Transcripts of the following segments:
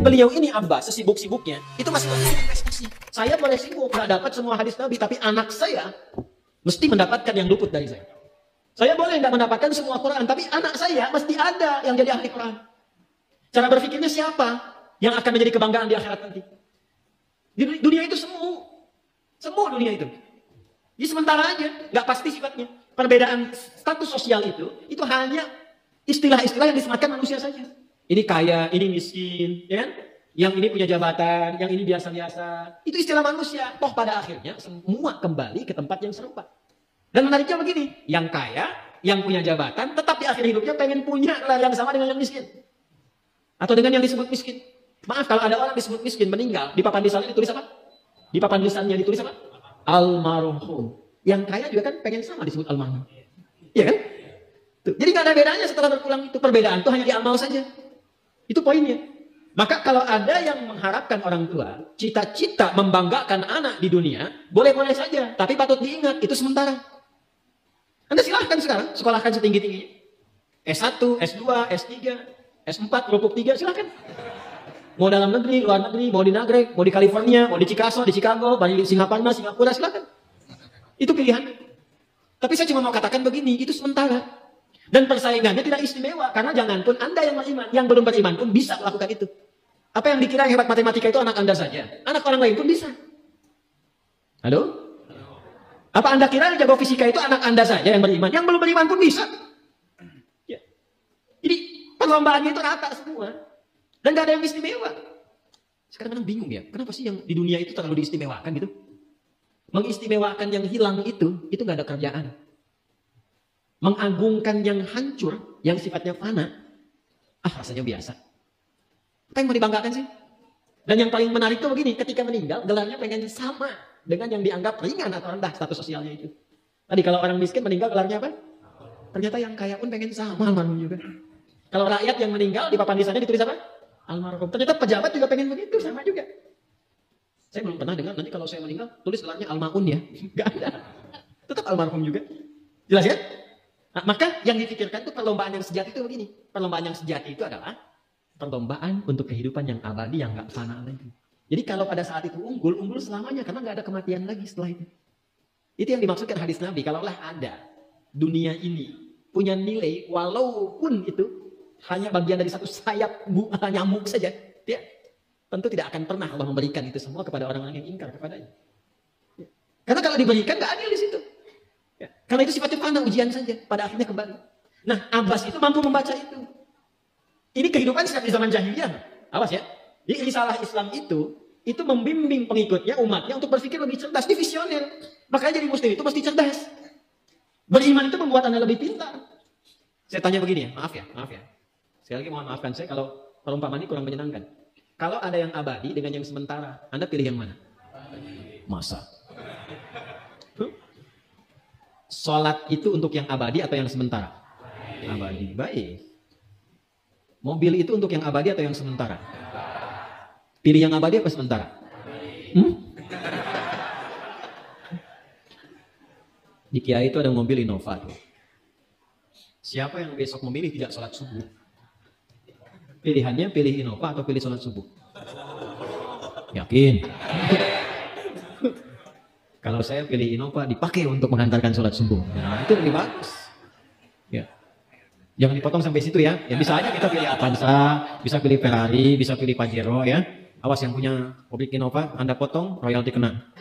beliau ini Abbas, sesibuk-sibuknya, itu masih investasi. Saya boleh sibuk, nggak dapat semua hadis Nabi, tapi anak saya mesti mendapatkan yang luput dari saya. Saya boleh nggak mendapatkan semua Quran, tapi anak saya mesti ada yang jadi ahli Quran. Cara berpikirnya siapa yang akan menjadi kebanggaan di akhirat nanti? Di dunia itu semua dunia itu. Jadi sementara aja, nggak pasti sifatnya. Perbedaan status sosial itu hanya istilah-istilah yang disematkan manusia saja. Ini kaya, ini miskin, ya kan? Yang ini punya jabatan, yang ini biasa-biasa. Itu istilah manusia. Toh pada akhirnya semua kembali ke tempat yang serupa. Dan menariknya begini, yang kaya, yang punya jabatan, tetap di akhir hidupnya pengen punya yang sama dengan yang miskin. Atau dengan yang disebut miskin. Maaf, kalau ada orang disebut miskin, meninggal, di papan lisannya ditulis apa? Di papan lisannya ditulis apa? Almarhum. Yang kaya juga kan pengen sama disebut almarhum. Iya kan? Tuh. Jadi nggak ada bedanya setelah berulang itu. Perbedaan itu hanya di amal saja. Itu poinnya. Maka kalau ada yang mengharapkan orang tua, cita-cita membanggakan anak di dunia, boleh-boleh saja. Tapi patut diingat, itu sementara. Anda silahkan sekarang, sekolahkan setinggi-tingginya. S1, S2, S3, S4, kelompok 3, silahkan. Mau dalam negeri, luar negeri, mau di Nagrek, mau di California, mau di Chicago, di Chicago, di Singapura, silahkan. Itu pilihan. Tapi saya cuma mau katakan begini, itu sementara. Dan persaingannya tidak istimewa. Karena jangan pun Anda yang beriman, yang belum beriman pun bisa melakukan itu. Apa yang dikira hebat matematika itu anak Anda saja. Anak orang lain pun bisa. Halo? Apa Anda kira yang jago fisika itu anak Anda saja yang beriman? Yang belum beriman pun bisa. Ya. Jadi perlombaannya itu rata semua. Dan gak ada yang istimewa. Sekarang kadang bingung ya. Kenapa sih yang di dunia itu terlalu diistimewakan gitu? Mengistimewakan yang hilang itu gak ada kerjaan. Mengagungkan yang hancur, yang sifatnya fana, rasanya biasa. Apa yang mau dibanggakan sih? Dan yang paling menarik itu begini, ketika meninggal, gelarnya pengen sama dengan yang dianggap ringan atau rendah status sosialnya itu. Tadi kalau orang miskin meninggal, gelarnya apa? Ternyata yang kaya pun pengen sama almarhum juga. Kalau rakyat yang meninggal, di papan lisannya ditulis apa? Almarhum. Ternyata pejabat juga pengen begitu, sama juga. Saya belum pernah dengar, nanti kalau saya meninggal, tulis gelarnya almarhum ya. Gak ada. Tetap almarhum juga. Jelas ya? Nah, maka yang dipikirkan itu perlombaan yang sejati itu begini. Perlombaan yang sejati itu adalah perlombaan untuk kehidupan yang abadi, yang gak fana lagi. Jadi kalau pada saat itu unggul selamanya, karena gak ada kematian lagi setelah itu. Itu yang dimaksudkan hadis Nabi. Kalaulah ada dunia ini punya nilai, walaupun itu hanya bagian dari satu sayap nyamuk saja, ya, tentu tidak akan pernah Allah memberikan itu semua kepada orang-orang yang ingkar kepadanya. Ya. Karena kalau diberikan gak adil di situ. Ya. Karena itu sifatnya fana, ujian saja. Pada akhirnya kembali. Nah, Abbas itu mampu membaca itu. Ini kehidupan sejak di zaman jahiliyah. Awas ya. Jadi risalah Islam itu membimbing pengikutnya, umatnya untuk berpikir lebih cerdas. Ini visioner. Makanya jadi muslim itu mesti cerdas. Beriman itu membuat Anda lebih pintar. Saya tanya begini ya, maaf ya. Sekali lagi mohon maafkan saya kalau perumpamaan ini kurang menyenangkan. Kalau ada yang abadi dengan yang sementara, Anda pilih yang mana? Masa? Sholat itu untuk yang abadi atau yang sementara? Abadi. Baik. Mobil itu untuk yang abadi atau yang sementara? Pilih yang abadi apa sementara? Di Kia itu ada mobil Innova tuh. Siapa yang besok memilih tidak sholat subuh? Pilihannya pilih Innova atau pilih sholat subuh? Yakin? Kalau saya pilih Innova dipakai untuk mengantarkan sholat subuh. Nah, itu lebih bagus. Ya. Jangan dipotong sampai situ ya. Ya bisa aja kita pilih Avanza, bisa pilih Ferrari, bisa pilih Pajero ya. Awas yang punya mobil Innova, Anda potong, royalti kena.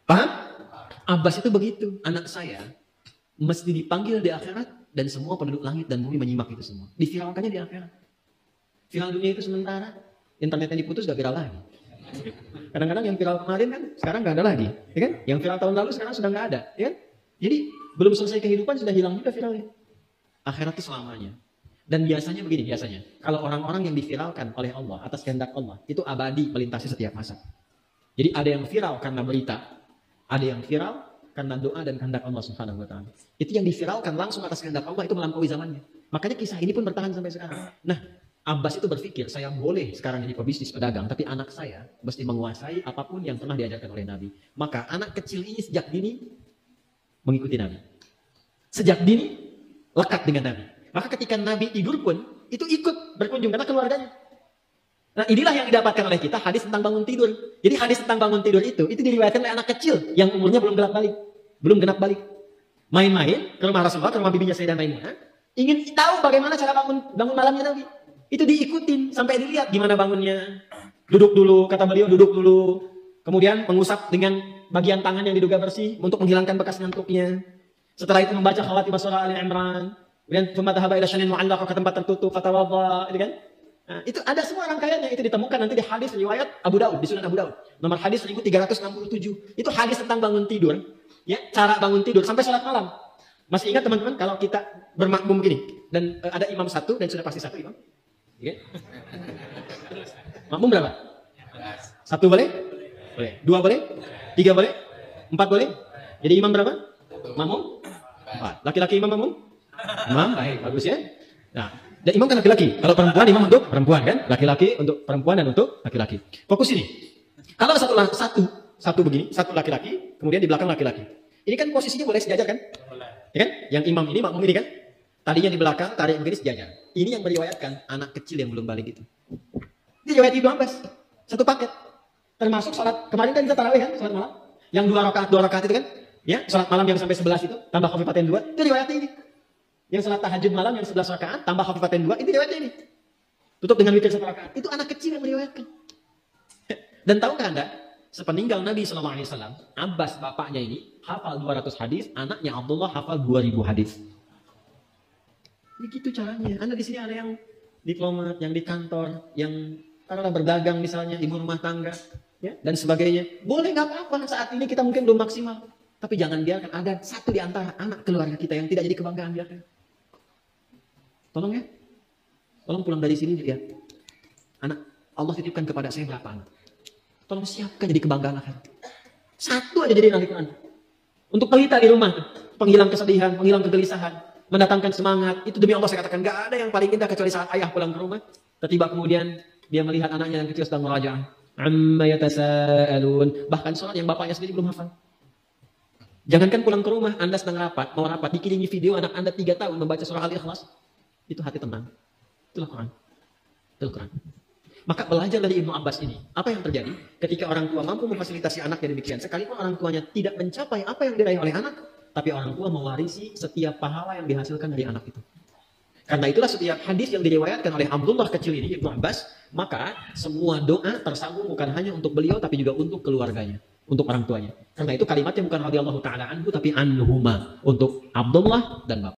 Paham? Abbas itu begitu. Anak saya mesti dipanggil di akhirat dan semua penduduk langit dan bumi menyimak itu semua. Diviralkannya di akhirat. Viral dunia itu sementara. Internetnya diputus gak viral lagi. Kadang-kadang yang viral kemarin kan sekarang gak ada lagi. Ya kan? Yang viral tahun lalu sekarang sudah gak ada. Ya kan? Jadi belum selesai kehidupan sudah hilang juga viralnya. Akhirat itu selamanya. Dan biasanya begini, kalau orang-orang yang diviralkan oleh Allah atas kehendak Allah, itu abadi melintasi setiap masa. Jadi ada yang viral karena berita, ada yang viral karena doa dan kehendak Allah Subhanahu wa taala. Itu yang diviralkan langsung atas kehendak Allah itu melampaui zamannya. Makanya kisah ini pun bertahan sampai sekarang. Nah, Abbas itu berpikir, saya boleh sekarang jadi pebisnis pedagang, tapi anak saya mesti menguasai apapun yang pernah diajarkan oleh Nabi. Maka anak kecil ini sejak dini mengikuti Nabi. Sejak dini lekat dengan Nabi. Maka ketika Nabi tidur pun, itu ikut berkunjung karena keluarganya. Nah, inilah yang didapatkan oleh kita hadis tentang bangun tidur. Jadi hadis tentang bangun tidur itu diriwayatkan oleh anak kecil yang umurnya belum genap balik. Main-main ke rumah Rasulullah, ke rumah bibinya Sayyidah Maimunah, ingin tahu bagaimana cara bangun malamnya Nabi. Itu diikutin sampai dilihat gimana bangunnya. Duduk dulu, kata beliau, duduk dulu. Kemudian mengusap dengan bagian tangan yang diduga bersih untuk menghilangkan bekas ngantuknya. Setelah itu membaca khawatimah surah Ali Imran. Kemudian thumma dhahaba ila shanin mu'allaq, ke tempat tertutup, fatawadda, itu kan? Nah, itu ada semua rangkaiannya, itu ditemukan nanti di hadis riwayat Abu Daud, di Sunan Abu Daud. Nomor hadis 1367. Itu hadis tentang bangun tidur, ya, cara bangun tidur sampai sholat malam. Masih ingat teman-teman kalau kita bermakmum gini dan ada imam satu dan sudah pasti satu imam. Okay? Makmum berapa? Satu boleh? Boleh. Dua boleh? Tiga boleh? Empat boleh? Jadi imam berapa? Makmum? Empat. Laki-laki imam makmum? Imam, baik, bagus ya. Nah, dan imam kan laki-laki. Kalau perempuan, imam untuk perempuan kan? Laki-laki untuk perempuan dan untuk laki-laki. Fokus ini. Kalau satu begini, satu laki-laki, kemudian di belakang laki-laki. Ini kan posisinya boleh sejajar kan? Ya kan? Yang imam ini, makmum ini kan? Tadinya di belakang, tarik begini sejajar. Ini yang meriwayatkan anak kecil yang belum balik itu. Ini riwayat Ibnu Abbas. Satu paket. Termasuk sholat, kemarin kan kita tarawih kan? Sholat malam. Yang dua rakaat itu kan? Ya, sholat malam yang sampai 11 itu, tambah khafifatain 2, itu riwayatnya ini. Yang sholat tahajud malam yang 11 rakaat, tambah khafifatain 2, ini riwayatnya ini. Tutup dengan witir 1 rakaat. Itu anak kecil yang meriwayatkan. Dan tahukah Anda, sepeninggal Nabi SAW, Abbas bapaknya ini, hafal 200 hadis, anaknya Abdullah hafal 2000 hadis. Begitu caranya. Anda di sini ada yang diplomat, yang di kantor, yang karena berdagang misalnya, ibu rumah tangga, ya, dan sebagainya. Boleh, nggak apa-apa. Saat ini kita mungkin belum maksimal. Tapi jangan biarkan ada satu di antara anak keluarga kita yang tidak jadi kebanggaan, biarkan. Tolong ya. Tolong pulang dari sini lihat. Anak Allah titipkan kepada saya berapa anak. Tolong siapkan jadi kebanggaan akhirat. Satu aja jadi ahli Quran. Untuk pelita di rumah, penghilang kesedihan, penghilang kegelisahan, mendatangkan semangat. Itu demi Allah saya katakan, gak ada yang paling indah kecuali saat ayah pulang ke rumah. Tiba kemudian dia melihat anaknya yang kecil sedang merajaah. Amma yatasaalun. Bahkan sholat yang bapaknya sendiri belum hafal. Jangankan pulang ke rumah, Anda sedang mau rapat, dikirimi video anak Anda 3 tahun membaca surah Al-Ikhlas. Itu hati tenang. Itulah Quran. Itulah Quran. Maka belajar dari Ibnu Abbas ini. Apa yang terjadi? Ketika orang tua mampu memfasilitasi anaknya demikian, sekalipun orang tuanya tidak mencapai apa yang diraih oleh anak, tapi orang tua mewarisi setiap pahala yang dihasilkan dari anak itu. Karena itulah setiap hadis yang diriwayatkan oleh Abdullah kecil ini, Ibnu Abbas, maka semua doa tersambung bukan hanya untuk beliau, tapi juga untuk keluarganya, untuk orang tuanya. Karena itu kalimatnya bukan radhiyallahu ta'ala anhu, tapi anhuma, untuk Abdullah dan bapak.